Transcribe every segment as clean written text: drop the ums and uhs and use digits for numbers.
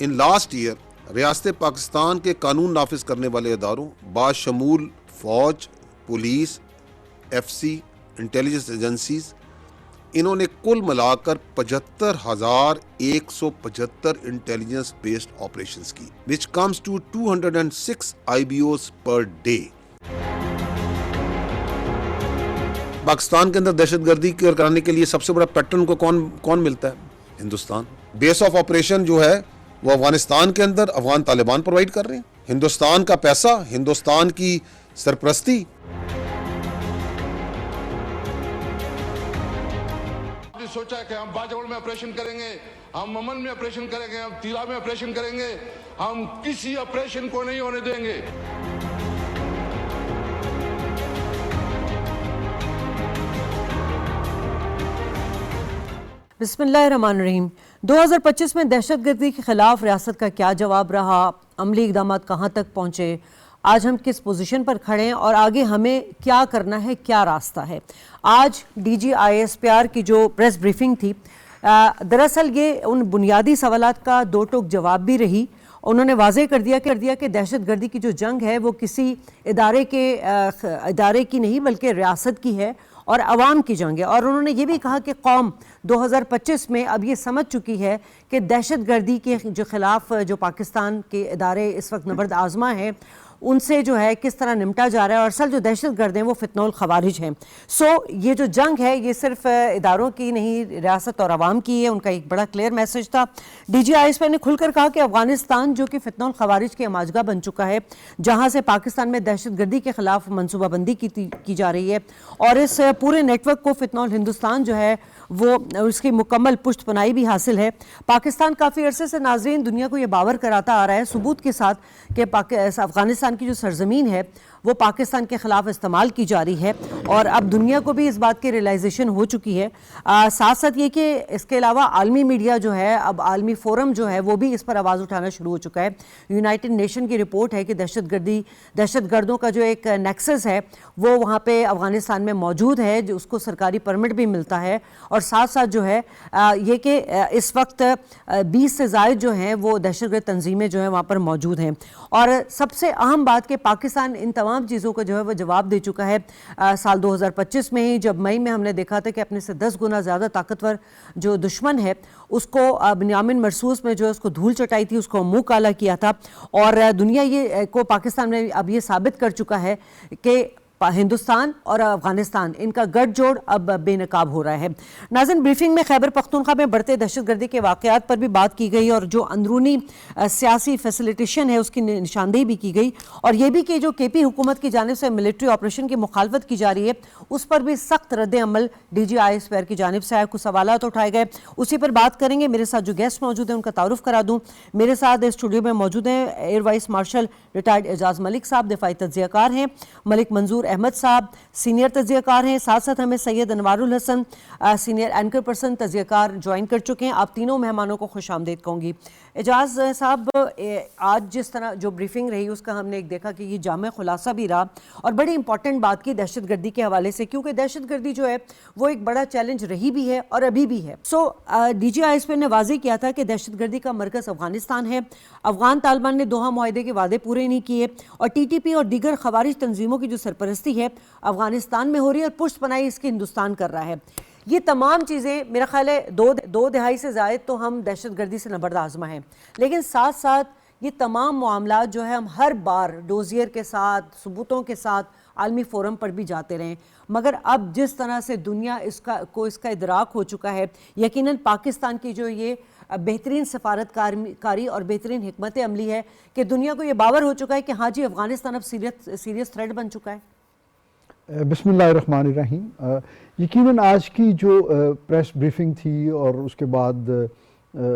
In last year ریاست پاکستان کے قانون نافذ کرنے والے اداروں باشمول فوج، پولیس، ایف سی، انٹیلیجنس ایجنسیز، انہوں نے کل ملا کر 75,175 انٹیلیجنس بیسڈ آپریشنز کی which comes to 206 IBOs per day۔ Pakistan کے اندر دہشت گردی کرانے کے لیے سب سے بڑا پیٹرن کو کون ملتا ہے؟ ہندوستان۔ بیس آف آپریشن جو ہے وہ افغانستان کے اندر افغان طالبان پرووائڈ کر رہے ہیں، ہندوستان کا پیسہ، ہندوستان کی سرپرستی۔ سوچا کہ ہم باجوڑ میں آپریشن کریں گے، ہم امن میں آپریشن کریں گے، ہم تیرا میں آپریشن کریں گے، ہم کسی آپریشن کو نہیں ہونے دیں گے۔ بسم اللہ الرحمن الرحیم۔ 2025 میں دہشت گردی کے خلاف ریاست کا کیا جواب رہا، عملی اقدامات کہاں تک پہنچے، آج ہم کس پوزیشن پر کھڑے ہیں اور آگے ہمیں کیا کرنا ہے، کیا راستہ ہے۔ آج ڈی جی ISPR کی جو پریس بریفنگ تھی، دراصل یہ ان بنیادی سوالات کا دو ٹوک جواب بھی رہی۔ انہوں نے واضح کر دیا کہ دہشت گردی کی جو جنگ ہے وہ کسی ادارے کی نہیں بلکہ ریاست کی ہے اور عوام کی جنگ ہے، اور انہوں نے یہ بھی کہا کہ قوم 2025 میں اب یہ سمجھ چکی ہے کہ دہشت گردی کے جو خلاف جو پاکستان کے ادارے اس وقت نبرد آزما ہیں ان سے جو ہے کس طرح نمٹا جا رہا ہے، اور اصل جو دہشت گرد ہیں وہ فتنہ الخوارج ہیں۔ یہ جو جنگ ہے یہ صرف اداروں کی نہیں، ریاست اور عوام کی ہے۔ ان کا ایک بڑا کلیئر میسج تھا۔ ڈی جی ISPR نے کھل کر کہا کہ افغانستان جو کہ فتنہ الخوارج کے اماجگاہ بن چکا ہے، جہاں سے پاکستان میں دہشت گردی کے خلاف منصوبہ بندی کی جا رہی ہے، اور اس پورے نیٹ ورک کو فتنہ الہندوستان جو ہے وہ اس کی مکمل پشت پناہی بھی حاصل ہے۔ پاکستان کافی عرصے سے ناظرین دنیا کو یہ باور کراتا آ رہا ہے ثبوت کے ساتھ کہ افغانستان کی جو سرزمین ہے وہ پاکستان کے خلاف استعمال کی جا رہی ہے، اور اب دنیا کو بھی اس بات کی ریلائزیشن ہو چکی ہے۔ ساتھ ساتھ یہ کہ اس کے علاوہ عالمی میڈیا جو ہے، اب عالمی فورم جو ہے وہ بھی اس پر آواز اٹھانا شروع ہو چکا ہے۔ یونائٹڈ نیشن کی رپورٹ ہے کہ دہشت گردوں کا جو ایک نیکسس ہے وہ وہاں پہ افغانستان میں موجود ہے، جو اس کو سرکاری پرمٹ بھی ملتا ہے، اور ساتھ ساتھ جو ہے یہ کہ اس وقت 20 سے زائد جو ہیں وہ دہشت گرد تنظیمیں جو ہیں وہاں پر موجود ہیں۔ اور سب سے اہم بات کہ پاکستان ان تمام چیزوں کو جو ہے وہ جواب دے چکا ہے۔ سال 2025 میں ہی جب مئی میں ہم نے دیکھا تھا کہ اپنے سے 10 گنا زیادہ طاقتور جو دشمن ہے اس کو بنیامین مرصوص میں جو ہے اس کو دھول چٹائی تھی، اس کو منہ کالا کیا تھا، اور دنیا کو پاکستان میں اب یہ ثابت کر چکا ہے کہ ہندوستان اور افغانستان ان کا گٹھ جوڑ اب بے نقاب ہو رہا ہے۔ ناظرین، بریفنگ میں خیبر پختونخوا میں بڑھتے دہشت گردی کے واقعات پر بھی بات کی گئی، اور جو اندرونی سیاسی فیسیلیٹیشن ہے اس کی نشاندہی بھی کی گئی، اور یہ بھی کہ جو KP حکومت کی جانب سے ملٹری آپریشن کی مخالفت کی جا رہی ہے اس پر بھی سخت رد عمل ڈی جی ISPR کی جانب سے آئے، کچھ سوالات اٹھائے گئے، اسی پر بات کریں گے۔ میرے ساتھ جو گیسٹ موجود ہیں ان کا تعارف کرا دوں۔ میرے ساتھ اسٹوڈیو میں موجود ہیں ایئر وائس مارشل ریٹائرڈ اعجاز ملک صاحب، دفاعی تجزیہ کار ہیں، ملک منظور احمد صاحب سینئر تجزیہ کار ہیں، ساتھ ساتھ ہمیں سید انوار الحسن سینئر اینکر پرسن تجزیہ کار جوائن کر چکے ہیں۔ آپ تینوں مہمانوں کو خوش آمدید کہوں گی۔ اعجاز صاحب، آج جس طرح جو بریفنگ رہی اس کا ہم نے ایک دیکھا کہ یہ جامع خلاصہ بھی رہا، اور بڑی امپورٹنٹ بات کی دہشت گردی کے حوالے سے، کیونکہ دہشت گردی جو ہے وہ ایک بڑا چیلنج رہی بھی ہے اور ابھی بھی ہے۔ ڈی جی ISPR نے واضح کیا تھا کہ دہشت گردی کا مرکز افغانستان ہے، افغان طالبان نے دوحہ معاہدے کے وعدے پورے نہیں کیے، اور TTP اور دیگر خوارج تنظیموں کی جو سرپرستی ہے افغانستان میں ہو رہی ہے، اور پشت پناہی اس کی ہندوستان کر رہا ہے۔ یہ تمام چیزیں میرا خیال ہے دو دہائی سے زائد تو ہم دہشت گردی سے نبرد آزما ہیں، لیکن ساتھ ساتھ یہ تمام معاملات جو ہے ہم ہر بار ڈوزیئر کے ساتھ، ثبوتوں کے ساتھ عالمی فورم پر بھی جاتے رہیں، مگر اب جس طرح سے دنیا اس کا ادراک ہو چکا ہے، یقیناً پاکستان کی جو یہ بہترین سفارت کاری اور بہترین حکمت عملی ہے کہ دنیا کو یہ باور ہو چکا ہے کہ ہاں جی افغانستان اب سیریس تھریٹ بن چکا ہے۔ بسم اللہ الرحمن الرحیم۔ یقیناً آج کی جو پریس بریفنگ تھی اور اس کے بعد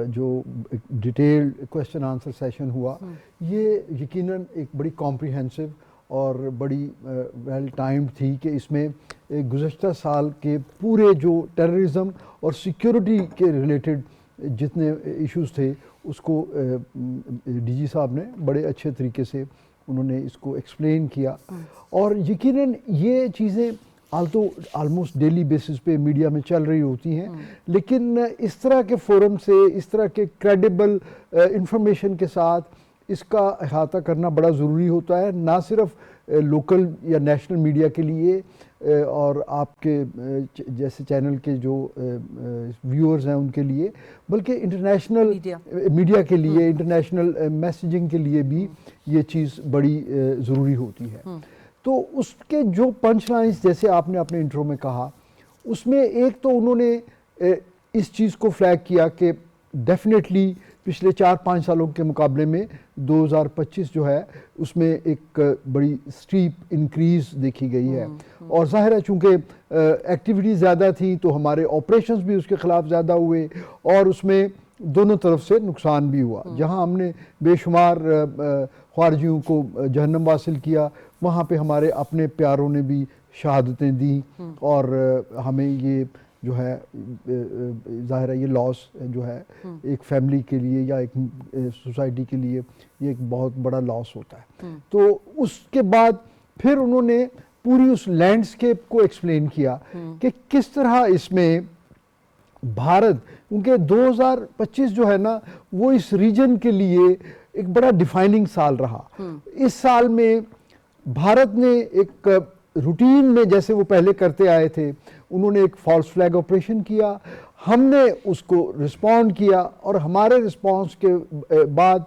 جو ڈیٹیل کویسچن آنسر سیشن ہوا، یہ یقیناً ایک بڑی کمپریہنسو اور بڑی ویل ٹائمڈ تھی کہ اس میں گزشتہ سال کے پورے جو ٹیررزم اور سیکیورٹی کے ریلیٹڈ جتنے ایشوز تھے اس کو ڈی جی صاحب نے بڑے اچھے طریقے سے انہوں نے اس کو ایکسپلین کیا، اور یقیناً یہ چیزیں آلموسٹ ڈیلی بیسس پہ میڈیا میں چل رہی ہوتی ہیں، لیکن اس طرح کے فورم سے، اس طرح کے کریڈیبل انفارمیشن کے ساتھ اس کا احاطہ کرنا بڑا ضروری ہوتا ہے، نہ صرف لوکل یا نیشنل میڈیا کے لیے اور آپ کے جیسے چینل کے جو ویورز ہیں ان کے لیے، بلکہ انٹرنیشنل میڈیا کے لیے، انٹرنیشنل میسیجنگ کے لیے بھی یہ چیز بڑی ضروری ہوتی ہے۔ تو اس کے جو پنچ لائنز جیسے آپ نے اپنے انٹرو میں کہا، اس میں ایک تو انہوں نے اس چیز کو فلیگ کیا کہ ڈیفینیٹلی پچھلے 4-5 سالوں کے مقابلے میں 2025 جو ہے اس میں ایک بڑی اسٹیپ انکریز دیکھی گئی ہے، اور ظاہر ہے چونکہ ایکٹیویٹی زیادہ تھیں تو ہمارے آپریشنز بھی اس کے خلاف زیادہ ہوئے، اور اس میں دونوں طرف سے نقصان بھی ہوا۔ جہاں ہم نے بے شمار خارجیوں کو جہنم واصل کیا، وہاں پہ ہمارے اپنے پیاروں نے بھی شہادتیں دیں، اور ہمیں یہ جو ہے ظاہر ہے یہ لاس جو ہے ایک فیملی کے لیے یا ایک سوسائٹی کے لیے یہ ایک بہت بڑا لاس ہوتا ہے۔ تو اس کے بعد پھر انہوں نے پوری اس لینڈسکیپ کو ایکسپلین کیا کہ کس طرح اس میں بھارت، کیونکہ 2025 جو ہے نا وہ اس ریجن کے لیے ایک بڑا ڈیفائننگ سال رہا۔ اس سال میں بھارت نے ایک روٹین میں جیسے وہ پہلے کرتے آئے تھے، انہوں نے ایک فالس فلیگ آپریشن کیا، ہم نے اس کو رسپونڈ کیا، اور ہمارے رسپانس کے بعد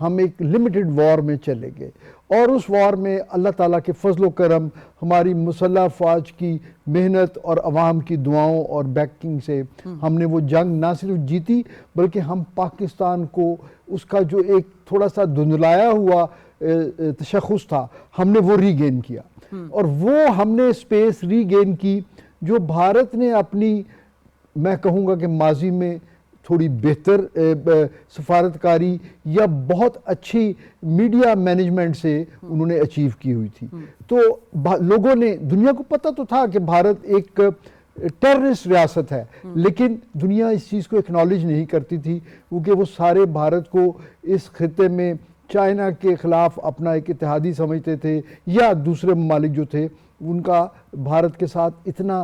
ہم ایک لمیٹڈ وار میں چلے گئے، اور اس وار میں اللہ تعالیٰ کے فضل و کرم، ہماری مسلح افواج کی محنت اور عوام کی دعاؤں اور بیکنگ سے ہم نے وہ جنگ نہ صرف جیتی، بلکہ ہم پاکستان کو اس کا جو ایک تھوڑا سا دھندلایا ہوا تشخص تھا، ہم نے وہ ری گین کیا، اور وہ ہم نے اسپیس ری گین کی جو بھارت نے اپنی، میں کہوں گا کہ ماضی میں تھوڑی بہتر سفارتکاری یا بہت اچھی میڈیا مینجمنٹ سے انہوں نے اچیو کی ہوئی تھی۔ تو لوگوں نے، دنیا کو پتہ تو تھا کہ بھارت ایک ٹیررسٹ ریاست ہے، لیکن دنیا اس چیز کو اکنالج نہیں کرتی تھی، کیونکہ وہ سارے بھارت کو اس خطے میں چائنا کے خلاف اپنا ایک اتحادی سمجھتے تھے، یا دوسرے ممالک جو تھے ان کا بھارت کے ساتھ اتنا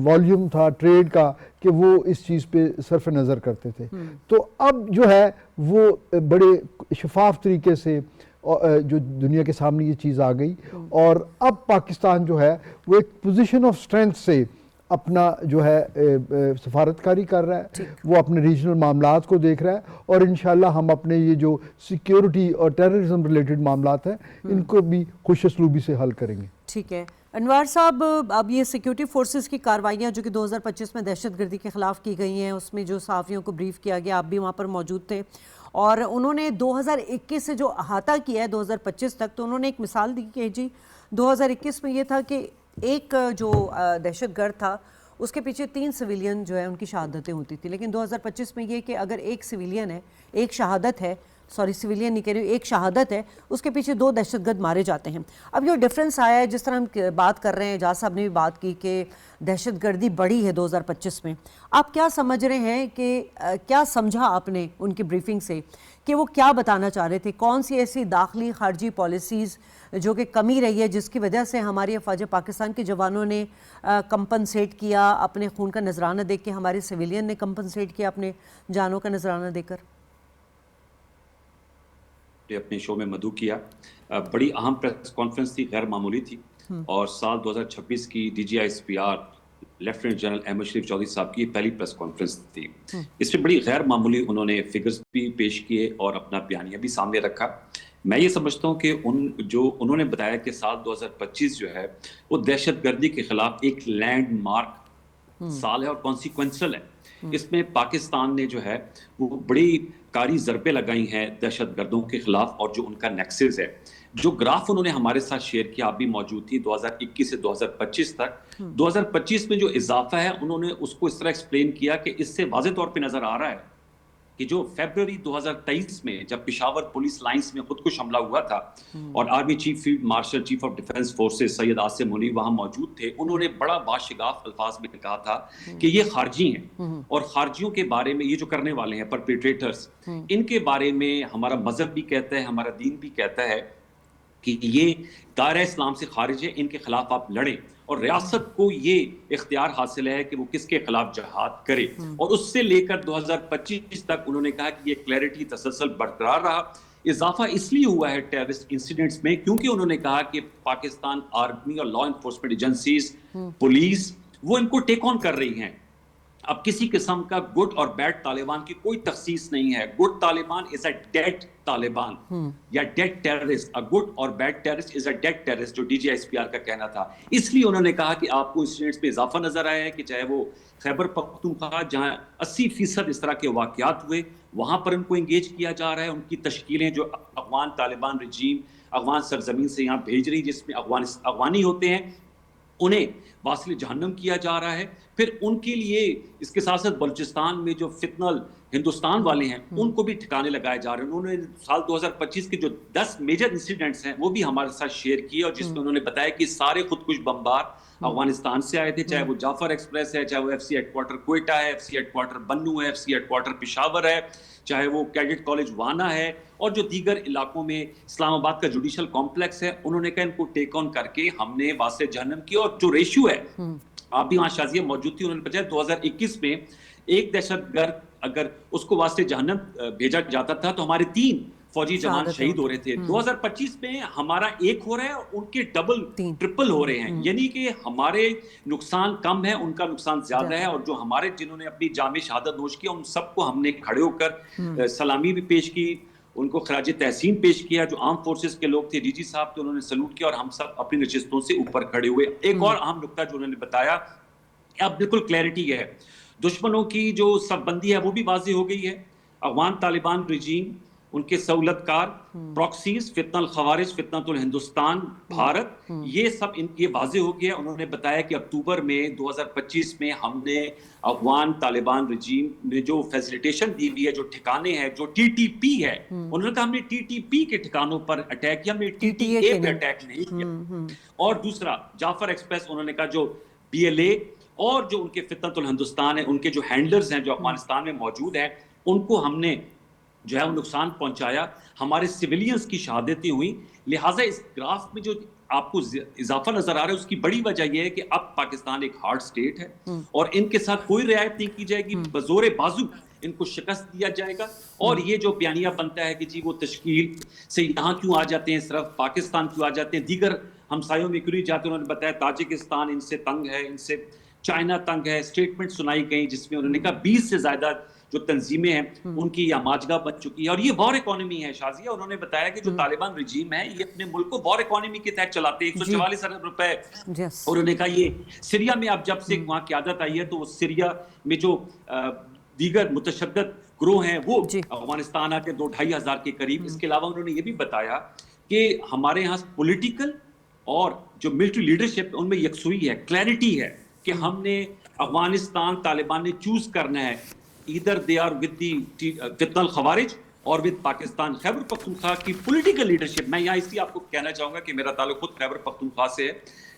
والیوم تھا ٹریڈ کا کہ وہ اس چیز پہ صرف نظر کرتے تھے۔ تو اب جو ہے وہ بڑے شفاف طریقے سے جو دنیا کے سامنے یہ چیز آ گئی، اور اب پاکستان جو ہے وہ ایک پوزیشن آف اسٹرینتھ سے اپنا جو ہے سفارتکاری کر رہا ہے، وہ اپنے ریجنل معاملات کو دیکھ رہا ہے، اور انشاءاللہ ہم اپنے یہ جو سیکیورٹی اور ٹیررزم ریلیٹڈ معاملات ہیں ان کو بھی خوش اسلوبی سے حل کریں گے۔ ٹھیک ہے انوار صاحب، اب یہ سیکیورٹی فورسز کی کارروائیاں جو کہ 2025 میں دہشت گردی کے خلاف کی گئی ہیں، اس میں جو صحافیوں کو بریف کیا گیا، آپ بھی وہاں پر موجود تھے، اور انہوں نے 2021 سے جو احاطہ کیا ہے 2025 تک، تو انہوں نے ایک مثال دی کہ جی 2021 میں یہ تھا کہ ایک جو دہشت گرد تھا اس کے پیچھے 3 سویلین جو ہے ان کی شہادتیں ہوتی تھی، لیکن 2025 میں یہ کہ اگر ایک سویلین ہے، ایک شہادت ہے، سویلین نہیں کہہ رہی ہوں، ایک شہادت ہے، اس کے پیچھے 2 دہشت گرد مارے جاتے ہیں۔ اب یہ ڈفرینس آیا ہے، جس طرح ہم بات کر رہے ہیں، اعجاز صاحب نے بھی بات کی کہ دہشت گردی بڑی ہے 2025 میں، آپ کیا سمجھ رہے ہیں کہ کیا سمجھا آپ نے ان کی بریفنگ سے کہ وہ کیا بتانا چاہ رہے تھے؟ کون سی ایسی داخلی خارجی پالیسیز جو کہ کمی رہی ہے جس کی وجہ سے ہماری افواج پاکستان کے جوانوں نے کمپنسیٹ کیا اپنے خون کا نذرانہ دے کے، ہمارے سویلین نے کمپنسیٹ کیا اپنے جانوں کا نذرانہ دے کر؟ اپنے شو میں مدعو کیا، بڑی اہم پریس کانفرنس تھی، غیر معمولی تھی، اور سال 2026 کی D G I S P R lieutenant general Ahmed Sharif Chaudhry صاحب کی پہلی پریس کانفرنس تھی۔ اس میں بڑی غیر معمولی انہوں نے فگرز بھی پیش کیے اور اپنا بیانیہ بھی سامنے رکھا۔ میں یہ سمجھتا ہوں کہ انہوں نے بتایا کہ سال 2025 جو ہے وہ دہشت گردی کے خلاف ایک لینڈ مارک سال ہے اور کانسیکوینشل ہے۔ اس میں پاکستان نے جو ہے وہ بڑی کاری ضربیں لگائی ہیں دہشت گردوں کے خلاف، اور جو ان کا نیکسس ہے، جو گراف انہوں نے ہمارے ساتھ شیئر کیا، آپ بھی موجود تھی، 2021 سے 2025 تک، 2025 میں جو اضافہ ہے انہوں نے اس کو اس طرح ایکسپلین کیا کہ اس سے واضح طور پہ نظر آ رہا ہے کہ جو فیبروری 2023 میں جب پشاور پولیس لائنز میں خودکش حملہ ہوا تھا اور army chief field marshal chief of defence forces Syed Asim Munir وہاں موجود تھے، انہوں نے بڑا باشگاف الفاظ میں کہا تھا کہ یہ خارجی ہیں، اور خارجیوں کے بارے میں، یہ جو کرنے والے ہیں پرپیٹریٹرز، ان کے بارے میں ہمارا مذہب بھی کہتا ہے، ہمارا دین بھی کہتا ہے کہ یہ دائرہ اسلام سے خارج ہے، ان کے خلاف آپ لڑیں، اور ریاست کو یہ اختیار حاصل ہے کہ وہ کس کے خلاف جہاد کرے. اور اس سے لے کر 2025 تک انہوں نے کہا کہ یہ کلیئرٹی تسلسل برقرار رہا. اضافہ اس لیے ہوا ہے ٹیررسٹ انسیڈنٹس میں کیونکہ انہوں نے کہا کہ پاکستان آرمی اور لا انفورسمنٹ ایجنسیز، پولیس، وہ ان کو ٹیک آن کر رہی ہیں. اب کسی قسم کا گڈ اور بیڈ طالبان کی کوئی تخصیص نہیں ہے. Good Taliban is a dead Taliban یا ڈیڈ ٹیررسٹ. گڈ اور bad terrorist is a dead terrorist, جو D G S P R کا کہنا تھا. اس لیے انہوں نے کہا کہ آپ کو انسیڈنٹس پہ اضافہ نظر آیا ہے کہ چاہے وہ خیبر پختونخوا جہاں 80% اس طرح کے واقعات ہوئے وہاں پر ان کو انگیج کیا جا رہا ہے. ان کی تشکیلیں جو افغان طالبان رجیم افغان سرزمین سے یہاں بھیج رہی جس میں افغانی ہوتے ہیں انہیں واصل جہنم کیا جا رہا ہے. پھر ان کے لیے اس کے ساتھ ساتھ بلوچستان میں جو فتنل ہندوستان والے ہیں ان کو بھی ٹھکانے لگائے جا رہے ہیں. انہوں نے سال 2025 کے جو 10 میجر انسیڈنٹس ہیں وہ بھی ہمارے ساتھ شیئر کیے، اور جس میں انہوں نے بتایا کہ سارے خودکش بمبار افغانستان سے آئے تھے، چاہے وہ جعفر ایکسپریس ہے، چاہے وہ F C head quarter Quetta ہے، F C head quarter Bannu ہے، F C head quarter Peshawar ہے، چاہے وہ کیڈٹ کالج وانا ہے، اور جو دیگر علاقوں میں اسلام آباد کا جوڈیشل کمپلیکس ہے. انہوں نے کہا ان کو ٹیک آن کر کے ہم نے واسطے جہنم کیا. اور جو ریشیو ہے، آپ بھی وہاں شازیہ موجود تھی، انہوں نے بتایا 2021 میں ایک دہشت گرد اگر اس کو واسطے جہنم بھیجا جاتا تھا تو ہمارے 3 فوجی جوان شہید ہو رہے تھے. 2025 میں ہمارا 1 ہو رہا ہے اور ان کے ڈبل ٹرپل ہو رہے ہیں. یعنی کہ ہمارے نقصان کم ہے، ان کا نقصان زیادہ ہے. اور جو ہمارے جنہوں نے اپنی جامع شہادت نوش کیا ان سب کو ہم نے کھڑے ہو کر سلامی بھی پیش کی، ان کو خراج تحسین پیش کیا. جو آرم فورسز کے لوگ تھے، ڈی جی صاحب، تو انہوں نے سلوٹ کیا اور ہم سب اپنی نشستوں سے اوپر کھڑے ہوئے. ایک اور اہم نقطہ جو انہوں نے بتایا، اب بالکل کلیئرٹی ہے، دشمنوں کی جو صف بندی ہے وہ بھی واضح ہو گئی ہے. افغان طالبان رجیم، ان کے سہولت کار، پراکسیز، فتنہ الخوارج، فتنۃ الہندوستان، بھارت، یہ سب یہ واضح ہو گیا. انہوں نے بتایا کہ اکتوبر میں 2025 میں ہم نے افغان طالبان رجیم نے جو فیسیلیٹیشن دی ہوئی ہے، جو ٹھکانے ہیں، جو ٹی ٹی پی ہے، انہوں نے کہا ہم نے ٹی ٹی پی کے ٹھکانوں پر اٹیک کیا، ہم نے ٹی ٹی اے پہ اٹیک نہیں کیا. اور دوسرا جعفر ایکسپریس، انہوں نے کہا جو بی ایل اے اور جو ان کے فتنۃ الہندوستان ہیں، ان کے جو ہینڈلرز ہیں جو افغانستان میں موجود ہیں، ان کو ہم نے جو ہے وہ نقصان پہنچایا. ہمارے سویلینز کی شہادتیں ہوئیں. لہٰذا اس گراف میں جو آپ کو اضافہ نظر آ رہا ہے اس کی بڑی وجہ یہ ہے کہ اب پاکستان ایک ہارڈ سٹیٹ ہے اور ان کے ساتھ کوئی رعایت نہیں کی جائے گی. بزور بازو ان کو شکست دیا جائے گا. اور یہ جو بیانیہ بنتا ہے کہ جی وہ تشکیل سے یہاں کیوں آ جاتے ہیں، صرف پاکستان کیوں آ جاتے ہیں، دیگر ہمسایوں میں کیوں نہیں جاتے. انہوں نے بتایا تاجکستان ان سے تنگ ہے، ان سے چائنا تنگ ہے. اسٹیٹمنٹ سنائی گئی جس میں انہوں نے کہا 20 سے زیادہ جو تنظیمیں ہیں ان کی یہ ماجگاہ بن چکی ہے. اور یہ وار اکانومی ہے شازیہ. انہوں نے بتایا کہ جو طالبان رجیم ہے یہ اپنے ملک کو وار اکانومی کے تحت چلاتے ہیں. 144 ارب روپے. اور انہوں نے کہا یہ سیریا میں اب جب سے وہاں قیادت آئی ہے تو سیریا میں جو دیگر متشدد گروہ ہیں وہ افغانستان آ کے 2-2.5 ہزار کے قریب. اس کے علاوہ انہوں نے یہ بھی بتایا کہ ہمارے یہاں پولیٹیکل اور جو ملٹری لیڈرشپ ان میں یکسوئی ہے، کلیئرٹی ہے کہ ہم نے افغانستان طالبان نے چوز کرنا ہے either they are with the فتنہ الخوارج اور with پاکستان. خیبر پختونخوا کی پولیٹیکل لیڈرشپ، میں یہاں اس لیے آپ کو کہنا چاہوں گا کہ میرا تعلق خود خیبر پختونخوا سے ہے.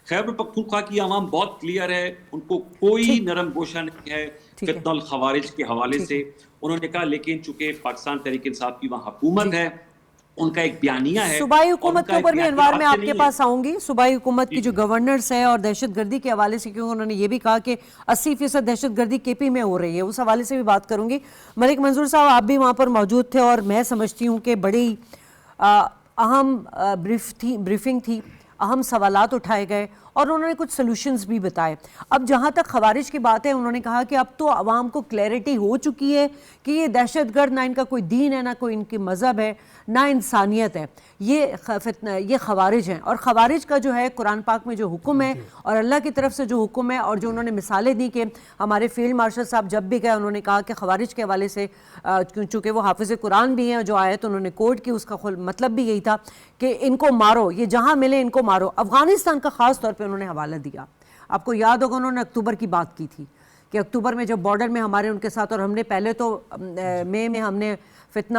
خیبر پختونخوا کی عوام بہت کلیئر ہے، ان کو کوئی نرم گوشہ نہیں ہے فتنہ الخوارج کے حوالے سے. انہوں نے کہا لیکن چونکہ پاکستان تحریک انصاف کی وہاں حکومت ہے، ان کا ایک بیانیہ ہے. صوبائی حکومت کے اوپر بھی انوار میں آپ کے پاس آؤں گی. صوبائی حکومت کی جو گورنرز ہے اور دہشت گردی کے حوالے سے، کیونکہ انہوں نے یہ بھی کہا کہ 80% دہشت گردی کے پی میں ہو رہی ہے، اس حوالے سے بھی بات کروں گی. ملک منظور صاحب آپ بھی وہاں پر موجود تھے اور میں سمجھتی ہوں کہ بڑی اہم بریفنگ تھی، اہم سوالات اٹھائے گئے اور انہوں نے کچھ سلوشنز بھی بتائے. اب جہاں تک خوارج کی بات ہے، انہوں نے کہا کہ اب تو عوام کو کلیئرٹی ہو چکی ہے کہ یہ دہشت گرد نہ ان کا کوئی دین ہے، نہ کوئی ان کی مذہب ہے، نہ انسانیت ہے، یہ خوارج ہیں. اور خوارج کا جو ہے قرآن پاک میں جو حکم ہے اور اللہ کی طرف سے جو حکم ہے، اور جو انہوں نے مثالیں دی کہ ہمارے فیلڈ مارشل صاحب جب بھی گئے انہوں نے کہا کہ خوارج کے حوالے سے، چونکہ وہ حافظ قرآن بھی ہیں، جو آیت انہوں نے کوٹ کی اس کا مطلب بھی یہی تھا کہ ان کو مارو، یہ جہاں ملے ان کو مارو. افغانستان کا خاص طور پہ انہوں نے حوالہ دیا. آپ کو یاد ہوگا انہوں نے اکتوبر کی بات کی تھی کہ اکتوبر میں جب بارڈر میں ہمارے ان کے ساتھ، اور ہم نے پہلے تو مئی میں ہم نے فتنہ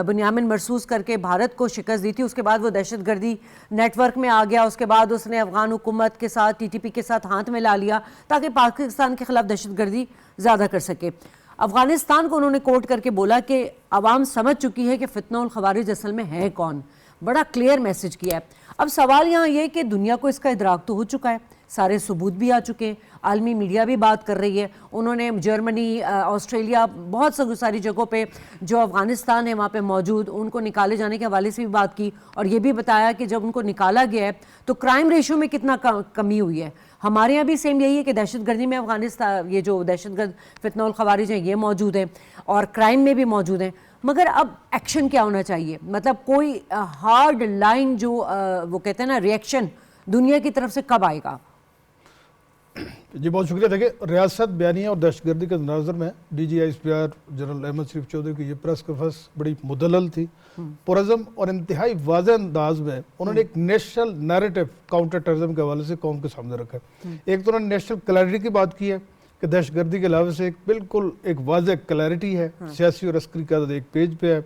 بنیامن مرصوص کر کے بھارت کو شکست دی تھی، اس کے بعد وہ دہشت گردی نیٹ ورک میں آ گیا، اس کے بعد اس نے افغان حکومت کے ساتھ ٹی ٹی پی کے ساتھ ہاتھ میں لا لیا تاکہ پاکستان کے خلاف دہشت گردی زیادہ کر سکے. افغانستان کو انہوں نے کوٹ کر کے بولا کہ عوام سمجھ چکی ہے کہ فتنہ الخوارج اصل میں ہے کون. بڑا کلیئر میسج کیا ہے. اب سوال یہاں یہ کہ دنیا کو اس کا ادراک تو ہو چکا ہے, سارے ثبوت بھی آ چکے ہیں, عالمی میڈیا بھی بات کر رہی ہے, انہوں نے جرمنی, آسٹریلیا, بہت ساری جگہوں پہ جو افغانستان ہے وہاں پہ موجود, ان کو نکالے جانے کے حوالے سے بھی بات کی, اور یہ بھی بتایا کہ جب ان کو نکالا گیا ہے تو کرائم ریشو میں کتنا کمی ہوئی ہے. ہمارے یہاں بھی سیم یہی ہے کہ دہشت گردی میں افغانستان, یہ جو دہشت گرد فتنہ الخوارج ہیں یہ موجود ہیں, اور کرائم میں بھی موجود ہیں, مگر اب ایکشن کیا ہونا چاہیے؟ مطلب کوئی ہارڈ لائن جو وہ کہتے ہیں نا ریئیکشن دنیا کی طرف سے کب آئے گا؟ جی بہت شکریہ. دیکھیں, ریاست بیانیہ اور دہشت گردی کے تناظر میں D G I S P R general Ahmed Sharif Chaudhry کی یہ پریس کانفرنس بڑی مدلل تھی, پرعزم اور انتہائی واضح انداز میں انہوں نے ایک نیشنل نیریٹو کاؤنٹر ٹیررزم کے حوالے سے قوم کے سامنے رکھا ہے. ایک تو انہوں نے نیشنل کلیئرٹی کی بات کی ہے کہ دہشت گردی کے علاوہ سے ایک بالکل ایک واضح کلیئرٹی ہے, سیاسی اور عسکری قیادت ایک پیج پہ ہے,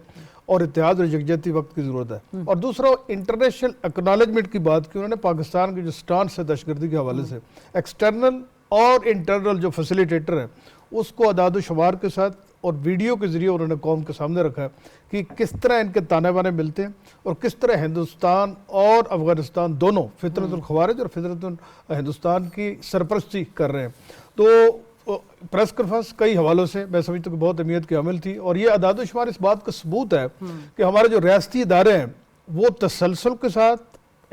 اور اتحاد اور یکجہتی وقت کی ضرورت ہے. اور دوسرا انٹرنیشنل اکنالجمنٹ کی بات کی انہوں نے, پاکستان کی جو سٹانس ہے دہشت گردی کے حوالے سے, ایکسٹرنل اور انٹرنل جو فیسیلیٹیٹر ہے اس کو اعداد و شمار کے ساتھ اور ویڈیو کے ذریعے انہوں نے قوم کے سامنے رکھا ہے کہ کس طرح ان کے تانے بانے ملتے ہیں, اور کس طرح ہندوستان اور افغانستان دونوں فطرت الخوارج اور فطرت ہندوستان کی سرپرستی کر رہے ہیں. تو پریس کانفرنس کئی حوالوں سے میں سمجھتا ہوں کہ بہت اہمیت کی حامل تھی, اور یہ اعداد و شمار اس بات کا ثبوت ہے کہ ہمارے جو ریاستی ادارے ہیں وہ تسلسل کے ساتھ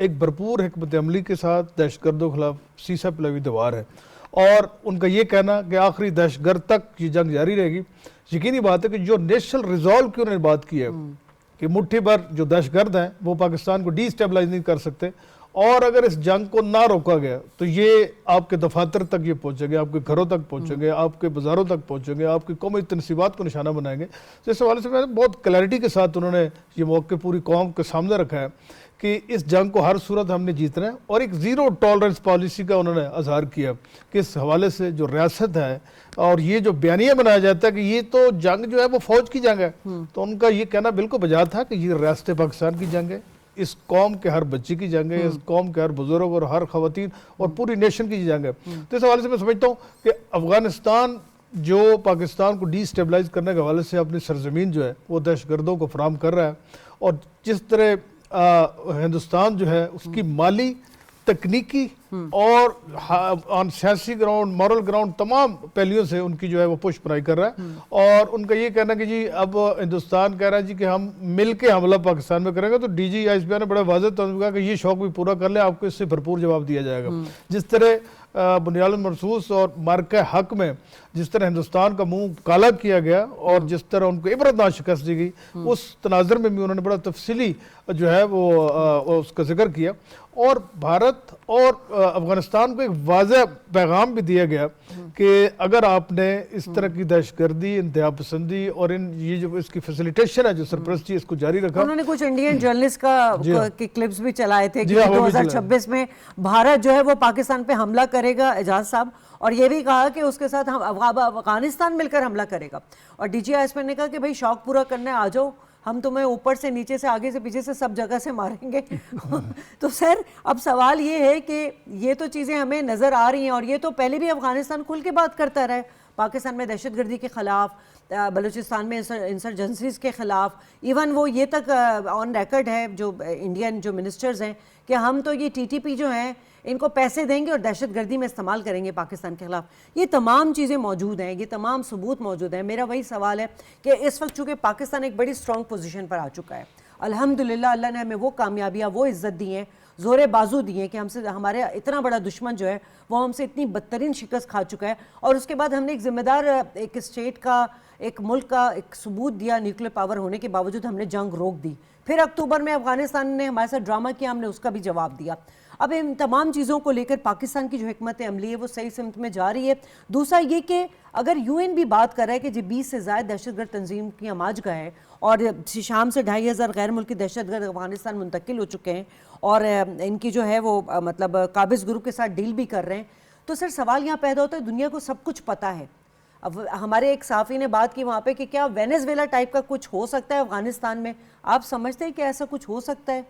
ایک بھرپور حکمت عملی کے ساتھ دہشت گردوں کے خلاف سیسہ پلوی دیوار ہے, اور ان کا یہ کہنا کہ آخری دہشت گرد تک یہ جنگ جاری رہے گی. یقینی بات ہے کہ جو نیشنل ریزالو کی انہوں نے بات کی ہے کہ مٹھی بھر جو دہشت گرد ہیں وہ پاکستان کو ڈی اسٹیبلائز نہیں کر سکتے, اور اگر اس جنگ کو نہ روکا گیا تو یہ آپ کے دفاتر تک یہ پہنچیں گے, آپ کے گھروں تک پہنچیں گے, آپ کے بازاروں تک پہنچیں گے, آپ کی قومی تنصیبات کو نشانہ بنائیں گے. تو اس حوالے سے میں بہت کلیئرٹی کے ساتھ انہوں نے یہ موقع پوری قوم کے سامنے رکھا ہے کہ اس جنگ کو ہر صورت ہم نے جیتنا ہے, اور ایک زیرو ٹالرنس پالیسی کا انہوں نے اظہار کیا کہ اس حوالے سے جو ریاست ہے, اور یہ جو بیانیہ بنایا جاتا ہے کہ یہ تو جنگ جو ہے وہ فوج کی جنگ ہے, تو ان کا یہ کہنا بالکل بجا تھا کہ یہ ریاست پاکستان کی جنگ ہے, اس قوم کے ہر بچے کی جنگ ہے, اس قوم کے ہر بزرگ اور ہر خواتین اور پوری نیشن کی جنگ ہے. تو اس حوالے سے میں سمجھتا ہوں کہ افغانستان جو پاکستان کو ڈی اسٹیبلائز کرنے کے حوالے سے اپنی سرزمین جو ہے وہ دہشت گردوں کو فراہم کر رہا ہے, اور جس طرح ہندوستان جو ہے اس کی مالی, تکنیکی اور سیاسی گراؤنڈ, مورل گراؤنڈ, تمام پہلیوں سے ان کی جو ہے وہ پش پرائی کر رہا ہے. اور ان کا یہ کہنا کہ جی اب ہندوستان کہہ رہا ہے جی کہ ہم مل کے حملہ پاکستان میں کریں گے, تو D G I S P R نے بڑا واضح طور پر کہا کہ یہ شوق بھی پورا کر لیں, آپ کو اس سے بھرپور جواب دیا جائے گا. جس طرح بنیاد المرصوص اور مارکہ حق میں جس طرح ہندوستان کا منہ کالا کیا گیا اور جس طرح ان کو عبرتناک شکست دی گئی, اس تناظر میں بھی انہوں نے بڑا تفصیلی جو ہے وہ اس کا ذکر کیا, اور بھارت اور افغانستان کو ایک واضح پیغام بھی دیا گیا کہ اگر آپ نے اس طرح کی دہشت گردی, انتہا پسندی اور یہ جو اس کی فیسیلیٹیشن ہے جو سرپرستی اس کو جاری رکھا. انہوں نے کچھ انڈین جرنلسٹ کی کلپس بھی چلائے تھے کہ 2026 میں بھارت جو ہے وہ پاکستان پہ حملہ کرے گا, اعجاز صاحب, اور یہ بھی کہا کہ اس کے ساتھ افغانستان مل کر حملہ کرے گا. اور ڈی جی آئی ایس پی نے کہا کہ بھائی شوق پورا کرنے آ جاؤ, ہم تمہیں اوپر سے نیچے سے آگے سے پیچھے سے سب جگہ سے ماریں گے. تو سر اب سوال یہ ہے کہ یہ تو چیزیں ہمیں نظر آ رہی ہیں, اور یہ تو پہلے بھی افغانستان کھل کے بات کرتا رہا ہے, پاکستان میں دہشت گردی کے خلاف, بلوچستان میں انسرجنسیز کے خلاف, ایون وہ یہ تک آن ریکارڈ ہے جو انڈین جو منسٹرز ہیں کہ ہم تو یہ ٹی ٹی پی جو ہیں ان کو پیسے دیں گے اور دہشت گردی میں استعمال کریں گے پاکستان کے خلاف. یہ تمام چیزیں موجود ہیں, یہ تمام ثبوت موجود ہیں. میرا وہی سوال ہے کہ اس وقت چونکہ پاکستان ایک بڑی سٹرونگ پوزیشن پر آ چکا ہے, الحمدللہ اللہ نے ہمیں وہ کامیابیاں, وہ عزت دی ہیں, زور بازو دی ہیں کہ ہم سے ہمارے اتنا بڑا دشمن جو ہے وہ ہم سے اتنی بدترین شکست کھا چکا ہے, اور اس کے بعد ہم نے ایک ذمہ دار ایک اسٹیٹ کا, ایک ملک کا ایک ثبوت دیا, نیوکلیر پاور ہونے کے باوجود ہم نے جنگ روک دی. پھر اکتوبر میں افغانستان نے ہمارے ساتھ ڈرامہ کیا, ہم نے اس کا بھی جواب دیا. اب ان تمام چیزوں کو لے کر پاکستان کی جو حکمت عملی ہے وہ صحیح سمت میں جا رہی ہے. دوسرا یہ کہ اگر یو این بھی بات کر رہا ہے کہ جی 20 سے زائد دہشت گرد تنظیم کی ہماج گاہ ہے, اور شام سے 2500 غیر ملکی دہشت گرد افغانستان منتقل ہو چکے ہیں, اور ان کی جو ہے وہ مطلب قابض گروپ کے ساتھ ڈیل بھی کر رہے ہیں, تو سر سوال یہاں پیدا ہوتا ہے دنیا کو سب کچھ پتہ ہے. اب ہمارے ایک صحافی نے بات کی وہاں پہ کہ کیا وینیزویلا ٹائپ کا کچھ ہو سکتا ہے افغانستان میں, آپ سمجھتے ہیں کہ ایسا کچھ ہو سکتا ہے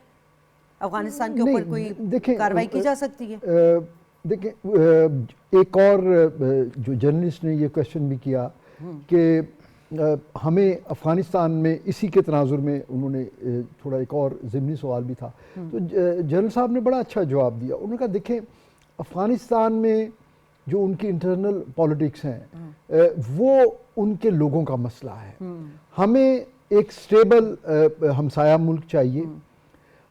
افغانستان کے اوپر, کوئی کارروائی کی جا سکتی ہے؟ دیکھیں ایک اور جو جرنلسٹ نے یہ کوشچن بھی کیا کہ ہمیں افغانستان میں اسی کے تناظر میں انہوں نے تھوڑا ایک اور ضمنی سوال بھی تھا، تو جنرل صاحب نے بڑا اچھا جواب دیا. انہوں نے کہا دیکھیں افغانستان میں جو ان کی انٹرنل پالیٹکس ہیں وہ ان کے لوگوں کا مسئلہ ہے. ہمیں ایک سٹیبل ہمسایہ ملک چاہیے.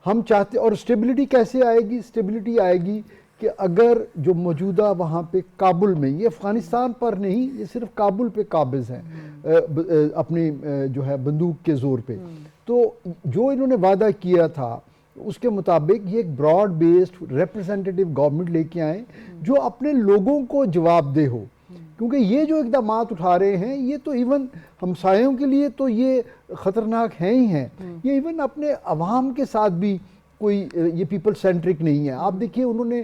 ہم چاہتے، اور سٹیبلٹی کیسے آئے گی؟ سٹیبلٹی آئے گی کہ اگر جو موجودہ وہاں پہ کابل میں، یہ افغانستان پر نہیں، یہ صرف کابل پہ قابض ہیں اپنی جو ہے بندوق کے زور پہ، تو جو انہوں نے وعدہ کیا تھا اس کے مطابق یہ ایک براڈ بیسڈ ریپرزینٹیٹیو گورنمنٹ لے کے آئیں جو اپنے لوگوں کو جواب دہ ہو. کیونکہ یہ جو اقدامات اٹھا رہے ہیں یہ تو ایون ہمسایوں کے لیے تو یہ خطرناک ہیں ہی ہیں، یہ ایون اپنے عوام کے ساتھ بھی کوئی یہ پیپل سینٹرک نہیں ہے. آپ دیکھیے انہوں نے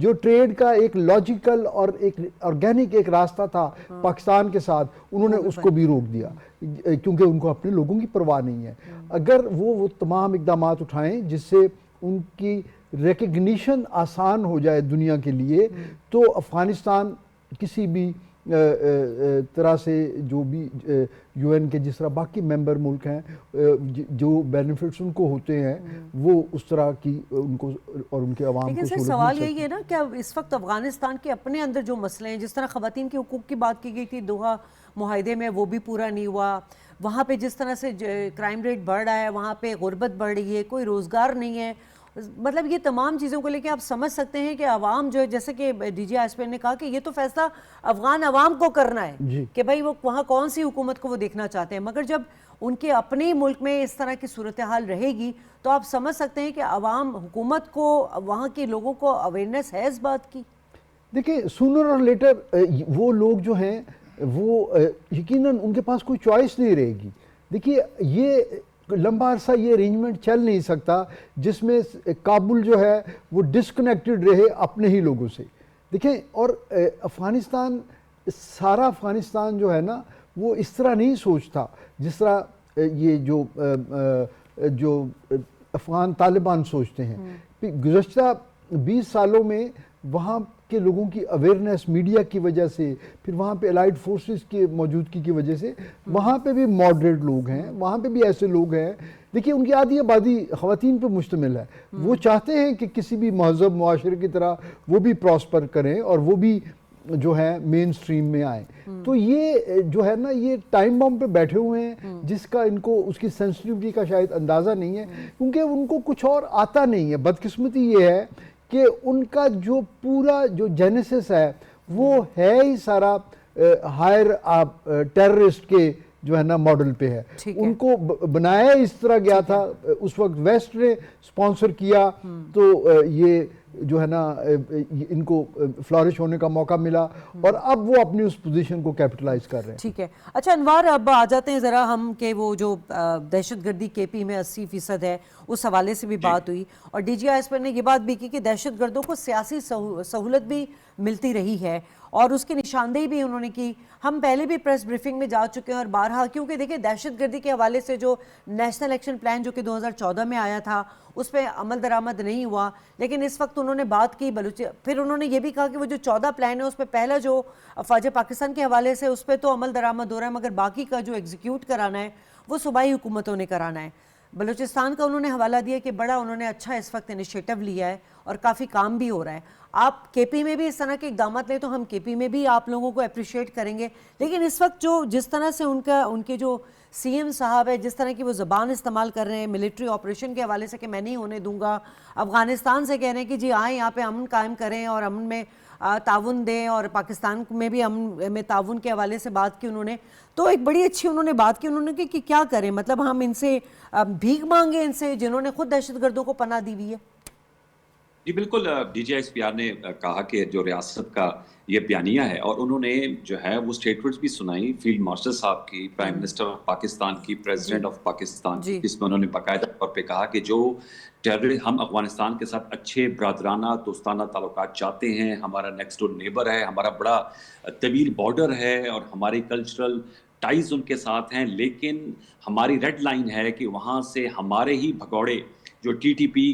جو ٹریڈ کا ایک لاجیکل اور ایک آرگینک ایک راستہ تھا پاکستان کے ساتھ، انہوں نے اس کو بھی روک دیا کیونکہ ان کو اپنے لوگوں کی پرواہ نہیں ہے. اگر وہ تمام اقدامات اٹھائیں جس سے ان کی ریکگنیشن آسان ہو جائے دنیا کے لیے، تو افغانستان کسی بھی طرح سے جو بھی یو این کے جس طرح باقی ممبر ملک ہیں جو بینیفٹس ان کو ہوتے ہیں وہ اس طرح کی ان کو اور ان کے عوام کو. لیکن سر سوال یہی ہے نا کہ اس وقت افغانستان کے اپنے اندر جو مسئلے ہیں، جس طرح خواتین کے حقوق کی بات کی گئی تھی دوحہ معاہدے میں، وہ بھی پورا نہیں ہوا. وہاں پہ جس طرح سے کرائم ریٹ بڑھ رہا ہے، وہاں پہ غربت بڑھ رہی ہے، کوئی روزگار نہیں ہے. مطلب یہ تمام چیزوں کو لے کے آپ سمجھ سکتے ہیں کہ عوام جو ہے، جیسے کہ ڈی جی ایس پی نے کہا کہ یہ تو فیصلہ افغان عوام کو کرنا ہے کہ بھائی وہ وہاں کون سی حکومت کو وہ دیکھنا چاہتے ہیں. مگر جب ان کے اپنے ملک میں اس طرح کی صورتحال رہے گی تو آپ سمجھ سکتے ہیں کہ عوام، حکومت کو، وہاں کے لوگوں کو اویئرنیس ہے اس بات کی. دیکھیں سونر اور لیٹر وہ لوگ جو ہیں وہ یقیناً ان کے پاس کوئی چوائس نہیں رہے گی. دیکھیے یہ لمبا عرصہ یہ ارینجمنٹ چل نہیں سکتا جس میں کابل جو ہے وہ ڈسکنیکٹڈ رہے اپنے ہی لوگوں سے. دیکھیں اور افغانستان، سارا افغانستان جو ہے نا وہ اس طرح نہیں سوچتا جس طرح یہ جو افغان طالبان سوچتے ہیں. گزشتہ 20 سالوں میں وہاں کے لوگوں کی اویئرنیس میڈیا کی وجہ سے، پھر وہاں پہ الائیڈ فورسز کی موجودگی کی وجہ سے وہاں پہ بھی ماڈریٹ لوگ ہیں، وہاں پہ بھی ایسے لوگ ہیں. دیکھیے ان کی آدھی آبادی خواتین پہ مشتمل ہے. وہ چاہتے ہیں کہ کسی بھی مہذب معاشرے کی طرح وہ بھی پراسپر کریں اور وہ بھی جو ہے مین سٹریم میں آئیں. تو یہ جو ہے نا یہ ٹائم بم پہ بیٹھے ہوئے ہیں جس کا ان کو اس کی سینسٹیوٹی کا شاید اندازہ نہیں ہے، کیونکہ ان کو کچھ اور آتا نہیں ہے. بدقسمتی یہ ہے کہ ان کا جو پورا جو جینیسس ہے وہ ہے ہی سارا ہائر ٹیررسٹ کے جو ہے نا ماڈل پہ ہے. ان کو بنایا اس طرح گیا تھا، اس وقت ویسٹ نے سپانسر کیا تو یہ جو ہے نا ان کو فلورش ہونے کا موقع ملا اور اب وہ اپنی اس پوزیشن کو کیپٹلائز کر رہے ہیں. ٹھیک ہے. اچھا انوار، اب آ جاتے ہیں ذرا ہم کہ وہ جو دہشت گردی کے پی میں 80% ہے اس حوالے سے بھی بات ہوئی، اور ڈی جی آئی ایس پر نے یہ بات بھی کی کہ دہشت گردوں کو سیاسی سہولت بھی ملتی رہی ہے اور اس کی نشاندہی بھی انہوں نے کی. ہم پہلے بھی پریس بریفنگ میں جا چکے ہیں اور بارہا، کیونکہ دیکھیں دہشت گردی کے حوالے سے جو نیشنل ایکشن پلان جو کہ 2014 میں آیا تھا اس پہ عمل درآمد نہیں ہوا، لیکن اس وقت انہوں نے بات کی پھر انہوں نے یہ بھی کہا کہ وہ جو 14 پلان ہے اس پہ پہلا جو افواج پاکستان کے حوالے سے اس پہ تو عمل درآمد ہو رہا ہے، مگر باقی کا جو ایگزیکیوٹ کرانا ہے وہ صوبائی حکومتوں نے کرانا ہے. بلوچستان کا انہوں نے حوالہ دیا کہ بڑا انہوں نے اچھا اس وقت انیشیٹو لیا ہے اور کافی کام بھی ہو رہا ہے. آپ کے پی میں بھی اس طرح کے اقدامات لیں تو ہم کے پی میں بھی آپ لوگوں کو اپریشیٹ کریں گے، لیکن اس وقت جو جس طرح سے ان کے جو سی ایم صاحب ہے، جس طرح کی وہ زبان استعمال کر رہے ہیں ملٹری آپریشن کے حوالے سے کہ میں نہیں ہونے دوں گا، افغانستان سے کہہ رہے ہیں کہ جی آئیں یہاں پہ امن قائم کریں اور امن میں تعاون دیں، اور پاکستان میں بھی امن میں تعاون کے حوالے سے بات کی انہوں نے. تو ایک بڑی اچھی انہوں نے بات کی، انہوں نے کہ کیا کریں، مطلب ہم ان سے بھیک مانگیں، ان سے جنہوں نے خود دہشت گردوں کو پناہ دی ہوئی ہے. جی بالکل، D G S P R نے کہا کہ جو ریاست کا یہ بیانیہ ہے، اور انہوں نے جو ہے وہ سٹیٹمنٹس بھی سنائی فیلڈ مارشل صاحب کی، پرائم منسٹر آف پاکستان کی، پریزیڈنٹ آف پاکستان کی، جس میں انہوں نے باقاعدہ طور پہ کہا کہ جو ہم افغانستان کے ساتھ اچھے برادرانہ دوستانہ تعلقات چاہتے ہیں، ہمارا نیکسٹ ڈور نیبر ہے، ہمارا بڑا طویل بارڈر ہے اور ہماری کلچرل ٹائز ان کے ساتھ ہیں، لیکن ہماری ریڈ لائن ہے کہ وہاں سے ہمارے ہی بھگوڑے جو TTP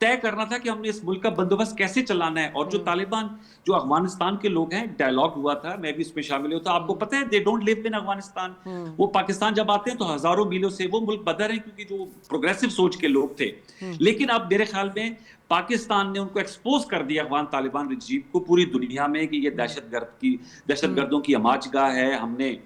طے کرنا تھا کہ ہم نے اس ملک کا بندوبست کیسے چلانا ہے. اور جو طالبان جو افغانستان کے لوگ ہیں, ڈائلاگ ہوا تھا, میں بھی اس میں شامل ہوتا, آپ کو پتہ ہے دے ڈونٹ لیو ان افغانستان. وہ پاکستان جب آتے ہیں تو ہزاروں میلوں سے وہ ملک بدر ہیں, کیونکہ جو پروگریسو سوچ کے لوگ تھے. لیکن اب میرے خیال میں پاکستان نے ان کو ایکسپوز کر دیا افغان طالبان رجیم کو پوری دنیا میں کہ یہ دہشت گردوں کی اماج گاہ ہے. ہم نے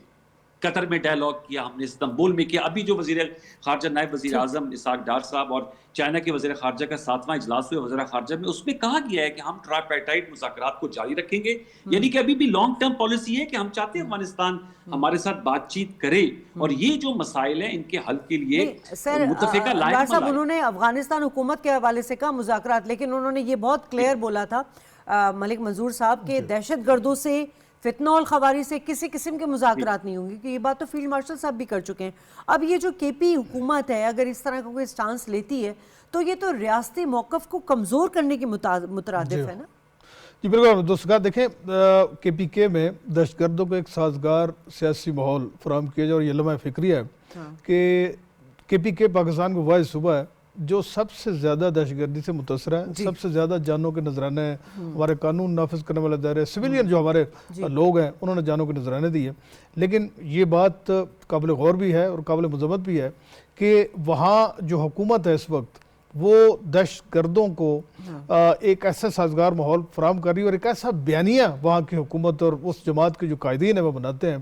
قطر میں ڈائلاگ کیا, ہم نے استنبول میں کیا. ابھی جو وزیر خارجہ نائب وزیر اعظم اسحاق ڈار صاحب اور چائنا کے وزیر خارجہ کا 7واں اجلاس ہوا وزیر خارجہ میں, اس میں کہا گیا ہے کہ ہم ٹرائپیٹائٹ مذاکرات کو جاری رکھیں گے. یعنی کہ ابھی بھی لانگ ٹرم پالیسی ہے کہ ہم چاہتے ہیں افغانستان ہمارے ساتھ بات چیت کرے, اور یہ جو مسائل ہیں ان کے حل کے لیے متفقہ لائن عمل صاحب انہوں نے افغانستان حکومت کے حوالے سے کہا مذاکرات, لیکن انہوں نے یہ بہت کلیئر بولا تھا ملک منظور صاحب کہ دہشت گردوں سے, فتنہ الخواری سے کسی قسم کے مذاکرات نہیں ہوں گے, کہ یہ بات تو فیلڈ مارشل صاحب بھی کر چکے ہیں. اب یہ جو کے پی حکومت ہے اگر اس طرح کا کوئی سٹانس لیتی ہے تو یہ تو ریاستی موقف کو کمزور کرنے کی مترادف ہے نا. جی بالکل دوست کا دیکھیں, کے پی کے میں دہشت گردوں کو ایک سازگار سیاسی ماحول فراہم کیا جائے, اور یہ لمحہ فکری ہے کہ پی کے پاکستان کو واحد صوبہ ہے جو سب سے زیادہ دہشت گردی سے متاثر ہے, سب سے زیادہ جانوں کے نذرانے ہیں, ہمارے قانون نافذ کرنے والے دائرے, سویلین جو ہمارے لوگ ہیں انہوں نے جانوں کے نذرانے دیے. لیکن یہ بات قابل غور بھی ہے اور قابل مذمت بھی ہے کہ وہاں جو حکومت ہے اس وقت وہ دہشت گردوں کو ایک ایسا سازگار ماحول فراہم کر رہی ہے, اور ایک ایسا بیانیہ وہاں کی حکومت اور اس جماعت کے جو قائدین ہیں وہ بناتے ہیں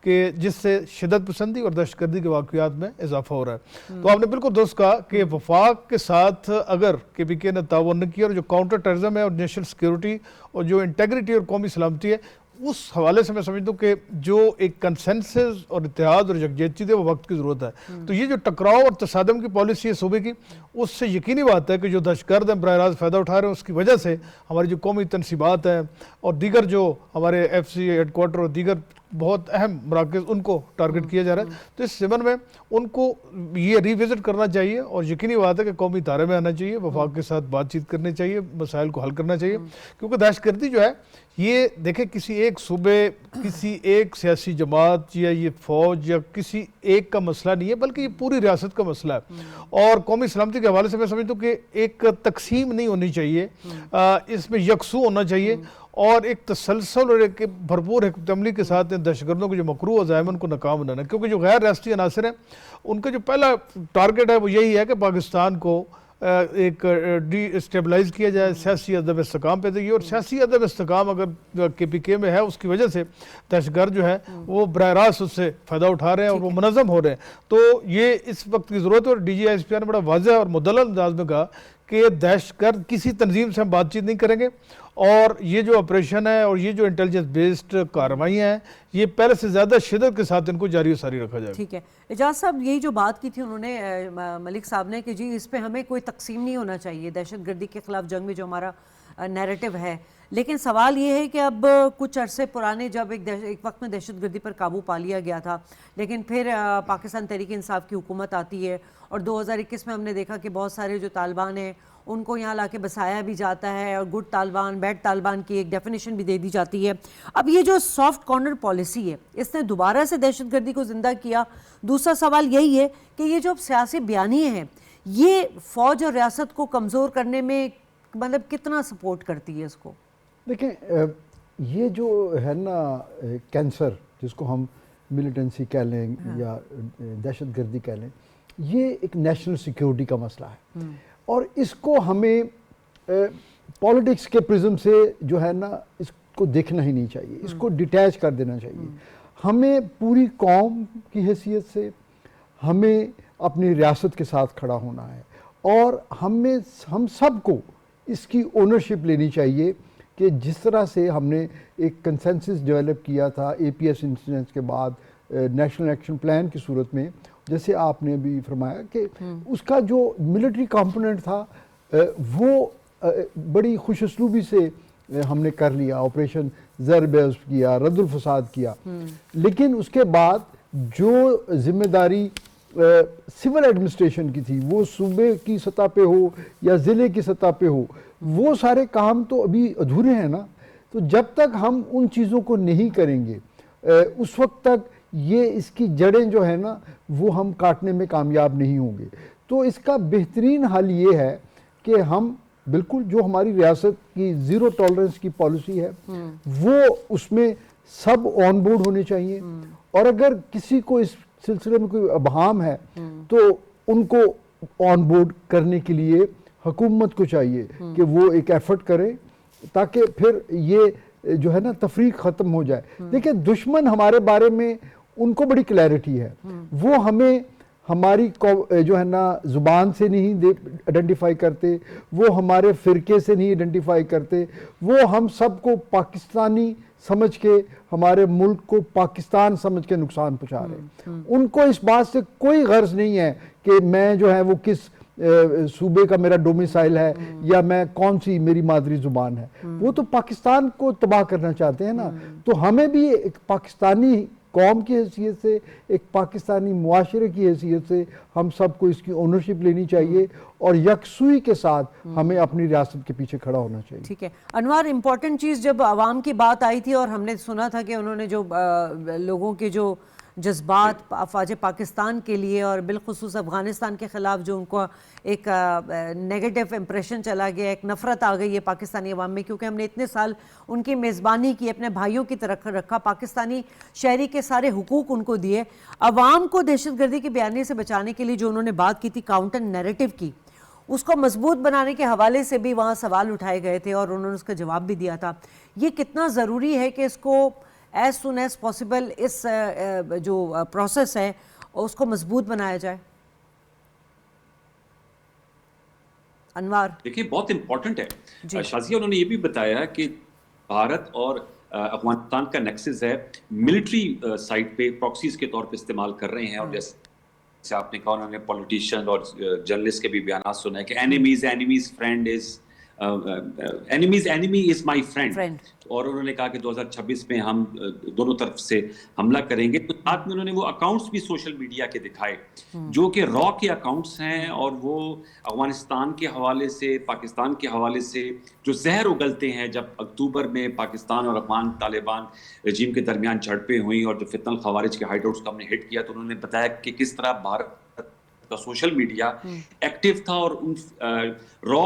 کہ جس سے شدت پسندی اور دہشت گردی کے واقعات میں اضافہ ہو رہا ہے. تو آپ نے بالکل درست کہا کہ وفاق کے ساتھ اگر کے پی کے نے تعاون نہ کیا, اور جو کاؤنٹر ٹیررزم ہے اور نیشنل سیکیورٹی اور جو انٹیگریٹی اور قومی سلامتی ہے, اس حوالے سے میں سمجھتا ہوں کہ جو ایک کنسنسس اور اتحاد اور یکجہتی ہے وہ وقت کی ضرورت ہے. تو یہ جو ٹکراؤ اور تصادم کی پالیسی ہے صوبے کی, اس سے یقینی بات ہے کہ جو دہشت گرد ہیں براہ راست فائدہ اٹھا رہے ہیں, اس کی وجہ سے ہماری جو قومی تنصیبات ہیں اور دیگر جو ہمارے ایف سی ہیڈ کوارٹر اور دیگر بہت اہم مراکز ان کو ٹارگٹ کیا جا رہا ہے. تو اس ضمن میں ان کو یہ ری وزٹ کرنا چاہیے, اور یقینی بات ہے کہ قومی دائرے میں آنا چاہیے, وفاق کے ساتھ بات چیت کرنی چاہیے, مسائل کو حل کرنا چاہیے. کیونکہ دہشت گردی جو ہے یہ دیکھیں کسی ایک صوبے, کسی ایک سیاسی جماعت یا یہ فوج یا کسی ایک کا مسئلہ نہیں ہے, بلکہ یہ پوری ریاست کا مسئلہ ہے. اور قومی سلامتی کے حوالے سے میں سمجھتا ہوں کہ ایک تقسیم نہیں ہونی چاہیے, اس میں یکسو ہونا چاہیے, اور ایک تسلسل اور ایک بھرپور حکمت عملی کے ساتھ دہشت گردوں کے جو مکروہ عزائم ان کو ناکام بنانا. کیونکہ جو غیر ریاستی عناصر ہیں ان کا جو پہلا ٹارگٹ ہے وہ یہی ہے کہ پاکستان کو ایک ڈی اسٹیبلائز کیا جائے, سیاسی عدم استحکام پیدا کی. اور سیاسی عدم استحکام اگر کے پی کے میں ہے, اس کی وجہ سے دہشت گرد جو ہے وہ براہ راست اس سے فائدہ اٹھا رہے ہیں اور وہ منظم ہو رہے ہیں. تو یہ اس وقت کی ضرورت ہے, اور D G I S P R نے بڑا واضح اور مدلل انداز میں کہا کہ دہشت گرد کسی تنظیم سے ہم بات چیت نہیں کریں گے, اور یہ جو آپریشن ہے اور یہ جو انٹیلیجنس بیسڈ کارروائیاں ہیں یہ پہلے سے زیادہ شدت کے ساتھ ان کو جاری و ساری رکھا جائے. ٹھیک ہے. اعجاز صاحب یہی جو بات کی تھی انہوں نے ملک صاحب نے کہ جی اس پہ ہمیں کوئی تقسیم نہیں ہونا چاہیے دہشت گردی کے خلاف جنگ میں جو ہمارا نیریٹو ہے, لیکن سوال یہ ہے کہ اب کچھ عرصے پرانے جب ایک وقت میں دہشت گردی پر قابو پا لیا گیا تھا, لیکن پھر پاکستان تحریک انصاف کی حکومت آتی ہے, اور 2021 میں ہم نے دیکھا کہ بہت سارے جو طالبان ہیں ان کو یہاں لا کے بسایا بھی جاتا ہے, اور گڈ طالبان بیڈ طالبان کی ایک ڈیفینیشن بھی دے دی جاتی ہے. اب یہ جو سافٹ کارنر پالیسی ہے اس نے دوبارہ سے دہشت گردی کو زندہ کیا. دوسرا سوال یہی ہے کہ یہ جو سیاسی بیانیے ہیں یہ فوج اور ریاست کو کمزور کرنے میں مطلب کتنا سپورٹ کرتی ہے اس کو؟ دیکھیں یہ جو ہے نا کینسر جس کو ہم ملیٹنسی کہہ لیں یا دہشت گردی کہہ لیں, یہ ایک نیشنل سیکیورٹی کا مسئلہ ہے, اور اس کو ہمیں پولیٹکس کے پرزم سے جو ہے نا اس کو دیکھنا ہی نہیں چاہیے, اس کو ڈیٹیچ کر دینا چاہیے. ہمیں پوری قوم کی حیثیت سے ہمیں اپنی ریاست کے ساتھ کھڑا ہونا ہے, اور ہم سب کو اس کی اونرشپ لینی چاہیے کہ جس طرح سے ہم نے ایک کنسنسس ڈیولپ کیا تھا اے پی ایس انسیڈنٹس کے بعد نیشنل ایکشن پلان کی صورت میں, جیسے آپ نے بھی فرمایا کہ اس کا جو ملٹری کمپوننٹ تھا وہ بڑی خوش اسلوبی سے ہم نے کر لیا, آپریشن ضرب عضب کیا, رد الفساد کیا, لیکن اس کے بعد جو ذمہ داری سول ایڈمنسٹریشن کی تھی وہ صوبے کی سطح پہ ہو یا ضلع کی سطح پہ ہو, وہ سارے کام تو ابھی ادھورے ہیں نا. تو جب تک ہم ان چیزوں کو نہیں کریں گے اس وقت تک یہ اس کی جڑیں جو ہے نا وہ ہم کاٹنے میں کامیاب نہیں ہوں گے. تو اس کا بہترین حل یہ ہے کہ ہم بالکل جو ہماری ریاست کی زیرو ٹالرنس کی پالیسی ہے وہ اس میں سب آن بورڈ ہونے چاہیے، اور اگر کسی کو اس سلسلے میں کوئی ابہام ہے تو ان کو آن بورڈ کرنے کے لیے حکومت کو چاہیے کہ وہ ایک ایفرٹ کرے تاکہ پھر یہ جو ہے نا تفریق ختم ہو جائے۔ دیکھیں دشمن ہمارے بارے میں ان کو بڑی کلیئرٹی ہے، وہ ہمیں ہماری جو ہے نا زبان سے نہیں آئیڈینٹیفائی کرتے، وہ ہمارے فرقے سے نہیں آئیڈینٹیفائی کرتے، وہ ہم سب کو پاکستانی سمجھ کے ہمارے ملک کو پاکستان سمجھ کے نقصان پہنچا رہے ہیں۔ ان کو اس بات سے کوئی غرض نہیں ہے کہ میں جو ہے وہ کس صوبے کا میرا ڈومیسائل ہے یا میں کون سی میری مادری زبان ہے، وہ تو پاکستان کو تباہ کرنا چاہتے ہیں نا۔ تو ہمیں بھی ایک پاکستانی قوم کی حیثیت سے، ایک پاکستانی معاشرے کی حیثیت سے ہم سب کو اس کی اونرشپ لینی چاہیے اور یکسوئی کے ساتھ ہمیں اپنی ریاست کے پیچھے کھڑا ہونا چاہیے۔ ٹھیک ہے انوار، امپورٹنٹ چیز جب عوام کی بات آئی تھی اور ہم نے سنا تھا کہ انہوں نے جو لوگوں کے جو جذبات افواج پاکستان کے لیے اور بالخصوص افغانستان کے خلاف جو ان کو ایک نیگیٹو امپریشن چلا گیا، ایک نفرت آ گئی ہے پاکستانی عوام میں، کیونکہ ہم نے اتنے سال ان کی میزبانی کی، اپنے بھائیوں کی طرح رکھا، پاکستانی شہری کے سارے حقوق ان کو دیے، عوام کو دہشت گردی کے بیانیے سے بچانے کے لیے جو انہوں نے بات کی تھی کاؤنٹر نیریٹو کی، اس کو مضبوط بنانے کے حوالے سے بھی وہاں سوال اٹھائے گئے تھے اور انہوں نے اس کا جواب بھی دیا تھا۔ یہ کتنا ضروری ہے کہ اس کو ایز سون ایز پاسبل اس جو پروسیس ہے اس کو مضبوط بنایا جائے؟ انوار دیکھیں بہت امپورٹنٹ ہے شازیہ، انہوں نے یہ بھی بتایا کہ بھارت اور افغانستان کا نیکسس ہے ملٹری سائٹ پہ پراکسیز کے طور پہ استعمال کر رہے ہیں، اور جیسے آپ نے کہا انہوں نے پولیٹیشین اور جرنلسٹ کے بھی بیانات سنا ہے کہ enemies friend is enemies enemy is my friend, اور انہوں نے کہا کہ 2026 میں ہم دونوں طرف سے حملہ کریں گے۔ تو ساتھ میں انہوں نے وہ اکاؤنٹس بھی سوشل میڈیا کے دکھائے جو کہ را کے اکاؤنٹس ہیں، اور وہ افغانستان کے حوالے سے، پاکستان کے حوالے سے جو زہر اگلتے ہیں۔ جب اکتوبر میں پاکستان اور افغان طالبان رجیم کے درمیان جھڑپیں ہوئیں اور جو فتنہ الخوارج کے ہائیڈ آؤٹس کو ہم نے ہٹ کیا، تو انہوں نے بتایا کہ کس طرح بھارت کا سوشل میڈیا ایکٹیو تھا اور ان را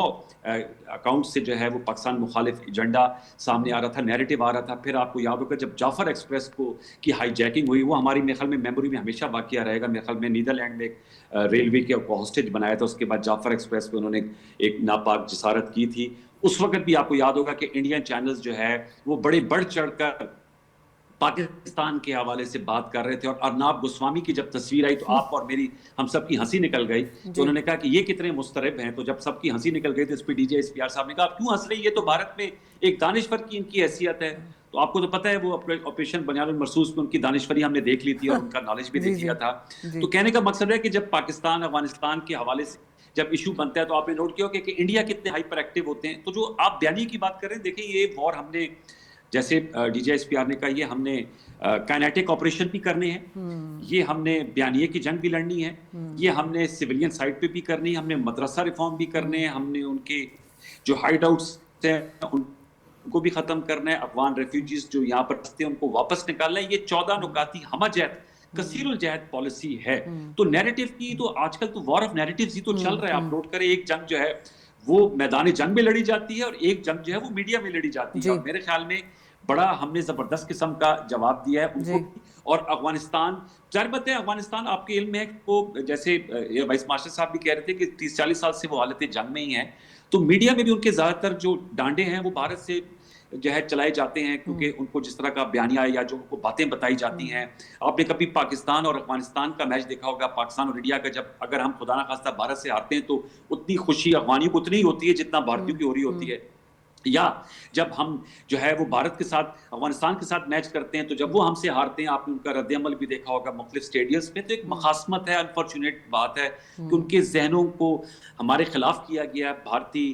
اکاؤنٹ سے جو ہے وہ پاکستان مخالف ایجنڈا سامنے آ رہا تھا، نیریٹو آ رہا تھا۔ پھر آپ کو یاد ہوگا جب جعفر ایکسپریس کی ہائی جیکنگ ہوئی، وہ ہماری میرے خیال میں میموری میں ہمیشہ واقعہ رہے گا۔ میرے خیال میں نیدرلینڈ میں ریلوے کے ہاسٹیج بنایا تھا، اس کے بعد جعفر ایکسپریس پہ انہوں نے ایک ناپاک جسارت کی تھی۔ اس وقت بھی آپ کو یاد ہوگا کہ انڈین چینلز جو ہے وہ بڑے بڑھ چڑھ کر پاکستان کے حوالے سے بات کر رہے تھے، اور ارناب گوسوامی کی جب تصویر آئی تو آپ اور میری ہم سب کی ہنسی نکل گئی۔ تو انہوں نے کہا کہ یہ کتنے مضطرب ہیں، تو جب سب کی ہنسی نکل گئی تو اس پہ DGISPR صاحب نے کہا آپ کیوں ہنس رہے ہیں، یہ تو بھارت میں ایک دانشور کی ان کی حیثیت ہے۔ تو آپ کو تو پتہ ہے وہ آپریشن بنیاد المرصوص میں ان کی دانشوری ہم نے دیکھ لی تھی اور ان کا نالج بھی دیکھ لیا تھا۔ تو کہنے کا مقصد ہے کہ جب پاکستان افغانستان کے حوالے سے جب ایشو بنتا ہے تو آپ نے نوٹ کیا ہوگا کہ انڈیا کتنے ہائپر ایکٹیو ہوتے ہیں۔ تو جو آپ بیانیے کی بات کر رہے ہیں، دیکھیں یہ وار ہم نے جیسے DGISPR نے کہا یہ ہم نے کائنیٹک آپریشن بھی کرنے ہیں، یہ ہم نے بیانیے کی جنگ بھی لڑنی ہے، یہ ہم نے سویلین سائٹ پہ بھی کرنی ہے، ہم نے مدرسہ ریفارم بھی کرنے ہیں، ہم نے ان کے جو ہائیڈ آؤٹس ہیں ان کو بھی ختم کرنا ہے، افغان ریفیوجیز جو یہاں پر رہتے ہیں ان کو واپس نکالنا ہے۔ یہ 14 نکاتی ہمہ جہت کثیر الجہت پالیسی ہے۔ تو نیریٹو کی تو آج کل تو وار آف نیریٹیوز ہی تو چل رہا ہے۔ آپ نوٹ کریں ایک جنگ جو ہے وہ میدان جنگ میں لڑی جاتی ہے اور ایک جنگ جو ہے وہ میڈیا میں لڑی جاتی ہے، اور میرے خیال میں بڑا ہم نے زبردست قسم کا جواب دیا ہے ان کو۔ اور افغانستان ظاہر بات ہے، افغانستان آپ کے علم میں ہے وہ جیسے وائس مارشل صاحب بھی کہہ رہے تھے کہ 30-40 سال سے وہ حالت جنگ میں ہی ہیں، تو میڈیا میں بھی ان کے زیادہ تر جو ڈانڈے ہیں وہ بھارت سے جو ہے چلائے جاتے ہیں، کیونکہ ان کو جس طرح کا بیانیہ یا جو ان کو باتیں بتائی جاتی ہیں۔ آپ نے کبھی پاکستان اور افغانستان کا میچ دیکھا ہوگا، پاکستان اور انڈیا کا، جب اگر ہم خدا نخواستہ بھارت سے ہارتے ہیں تو اتنی خوشی افغانیوں کو اتنی ہی ہوتی ہے جتنا بھارتیوں کی ہو رہی ہوتی ہے، یا جب ہم جو ہے وہ بھارت کے ساتھ افغانستان کے ساتھ میچ کرتے ہیں تو جب وہ ہم سے ہارتے ہیں، آپ نے ان کا رد عمل بھی دیکھا ہوگا مختلف اسٹیڈیمز میں، تو ایک مخاصمت ہے، انفارچونیٹ بات ہے کہ ان کے ذہنوں کو ہمارے خلاف کیا گیا ہے۔ بھارتی